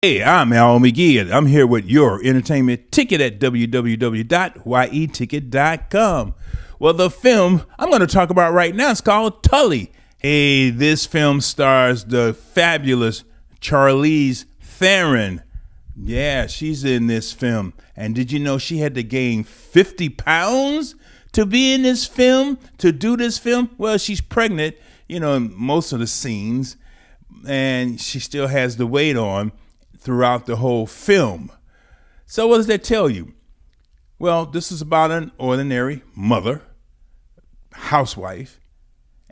Hey, I'm Al McGee, and I'm here with your entertainment ticket at www.yeticket.com. Well, the film I'm going to talk about right now is called Tully. Hey, this film stars the fabulous Charlize Theron. Yeah, she's in this film. And did you know she had to gain 50 pounds to be in this film, to do this film? Well, she's pregnant, in most of the scenes, and she still has the weight on throughout the whole film. So what does that tell you? Well, this is about an ordinary mother, housewife,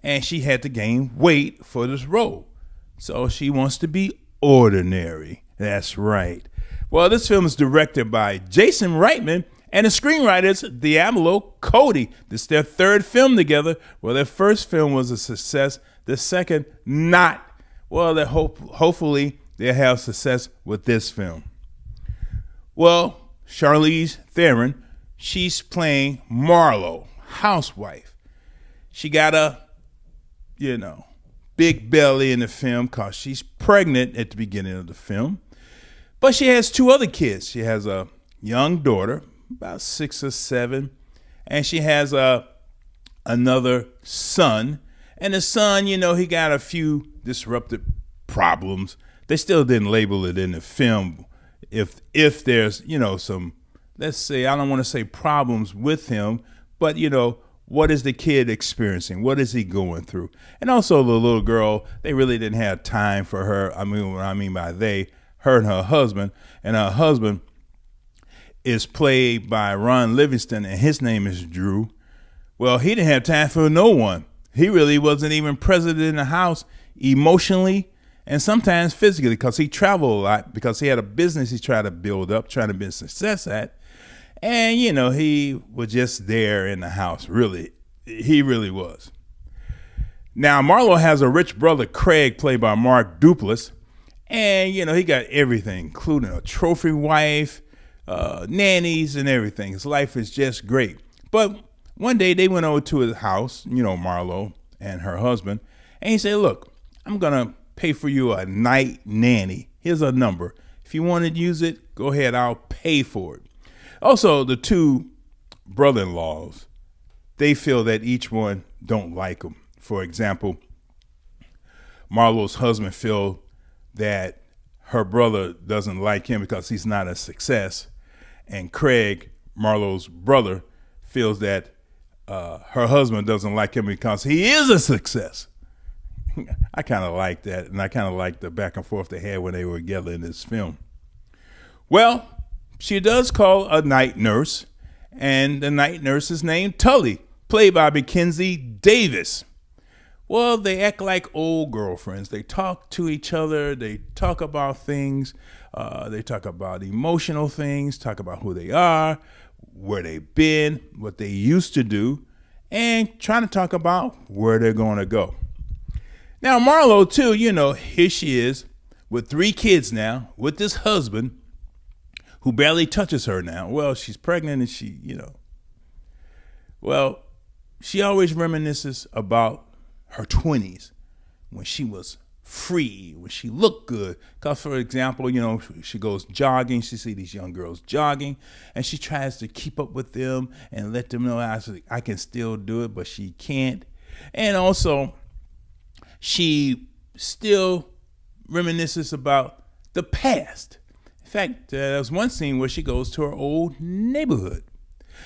and she had to gain weight for this role. So she wants to be ordinary. That's right. Well, this film is directed by Jason Reitman, and the screenwriters Diablo Cody. This is their third film together. Well, their first film was a success. The second, not. Well, hopefully they'll have success with this film. Well, Charlize Theron, she's playing Marlo, housewife. She got a, big belly in the film because she's pregnant at the beginning of the film. But she has two other kids. She has a young daughter, about 6 or 7, and she has another son. And the son, he got a few disruptive problems. They still didn't label it in the film. If there's, some, let's say, I don't want to say problems with him, but, what is the kid experiencing? What is he going through? And also the little girl, they really didn't have time for her. I mean, what I mean by they, her and her husband. And her husband is played by Livingston, and his name is Drew. Well, he didn't have time for no one. He really wasn't even present in the house emotionally and sometimes physically, because he traveled a lot, because he had a business he tried to build up, trying to be a success at. And, he was just there in the house, really. He really was. Now, Marlo has a rich brother, Craig, played by Mark Duplass. And, he got everything, including a trophy wife, nannies, and everything. His life is just great. But one day they went over to his house, Marlo and her husband. And he said, look, I'm going to pay for you a night nanny. Here's a number. If you want to use it, go ahead. I'll pay for it. Also, the two brother-in-laws, they feel that each one don't like them. For example, Marlo's husband feels that her brother doesn't like him because he's not a success. And Craig, Marlo's brother, feels that her husband doesn't like him because he is a success. I kind of like that, and I kind of like the back and forth they had when they were together in this film. Well, she does call a night nurse, and the night nurse is named Tully, played by Mackenzie Davis. Well, they act like old girlfriends. They talk to each other. They talk about things. They talk about emotional things, talk about who they are, where they've been, what they used to do, and trying to talk about where they're going to go. Now, Marlo, too, here she is with 3 kids now, with this husband who barely touches her now. Well, she's pregnant and she, well, she always reminisces about her 20s when she was free, when she looked good. Because, for example, she goes jogging. She sees these young girls jogging, and she tries to keep up with them and let them know I can still do it, but she can't. And also, she still reminisces about the past. In fact, there's one scene where she goes to her old neighborhood.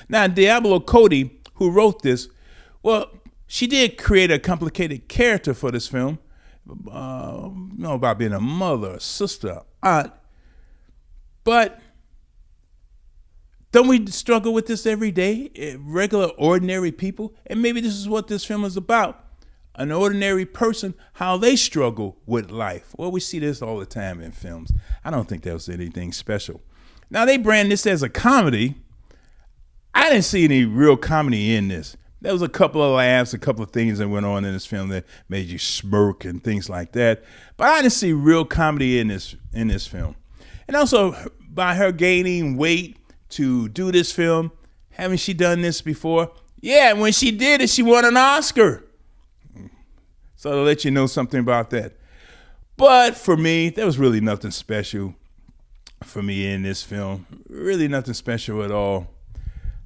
Now, Diablo Cody, who wrote this, well, she did create a complicated character for this film, about being a mother, a sister, aunt. But don't we struggle with this every day, regular, ordinary people? And maybe this is what this film is about. An ordinary person, how they struggle with life. Well, we see this all the time in films. I don't think that was anything special. Now, they brand this as a comedy. I didn't see any real comedy in this. There was a couple of laughs, a couple of things that went on in this film that made you smirk and things like that. But I didn't see real comedy in this film. And also, by her gaining weight to do this film, haven't she done this before? Yeah, when she did it, she won an Oscar. So to let you know something about that. But for me, there was really nothing special. for me in this film. Really nothing special at all.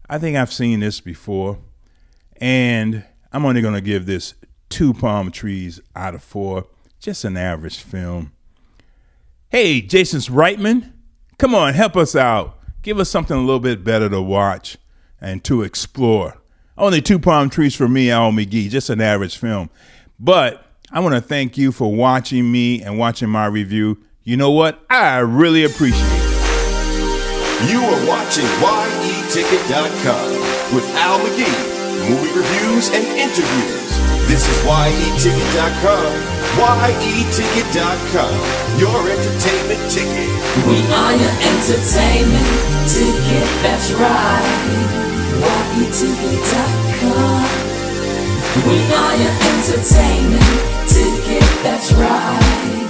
I think I've seen this before, and I'm only going to give this 2 palm trees out of 4. Just an average film. Hey, Jason's Reitman, come on, help us out. Give us something a little bit better to watch and to explore. Only 2 palm trees for me, Al McGee, just an average film. But I want to thank you for watching me and watching my review. You know what? I really appreciate it. You are watching YETicket.com with Al McGee, movie reviews and interviews. This is YETicket.com. YETicket.com, your entertainment ticket. We are your entertainment ticket, that's right. YETicket.com. We are your entertainment ticket, that's right.